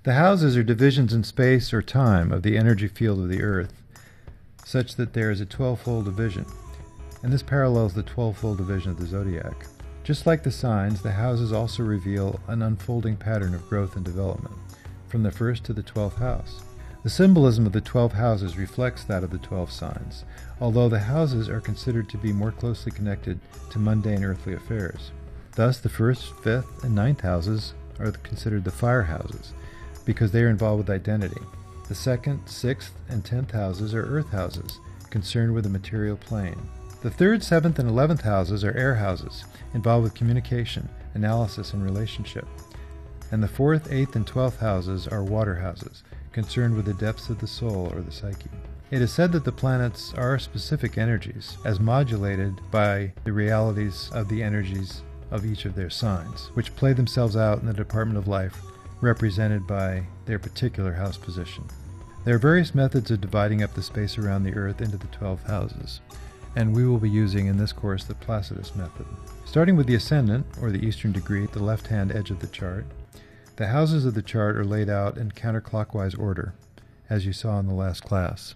The houses are divisions in space or time of the energy field of the Earth, such that there is a 12-fold division, and this parallels the 12-fold division of the zodiac. Just like the signs, the houses also reveal an unfolding pattern of growth and development, from the first to the 12th house. The symbolism of the 12 houses reflects that of the 12 signs, although the houses are considered to be more closely connected to mundane earthly affairs. Thus, the 1st, 5th, and 9th houses are considered the fire houses, because they are involved with identity. The 2nd, 6th, and 10th houses are earth houses, concerned with the material plane. The 3rd, 7th, and 11th houses are air houses, involved with communication, analysis, and relationship. And the 4th, 8th, and 12th houses are water houses, concerned with the depths of the soul or the psyche. It is said that the planets are specific energies, as modulated by the realities of the energies of each of their signs, which play themselves out in the department of life represented by their particular house position. There are various methods of dividing up the space around the Earth into the 12 houses, and we will be using in this course the Placidus method. Starting with the ascendant, or the eastern degree, at the left-hand edge of the chart, the houses of the chart are laid out in counterclockwise order, as you saw in the last class.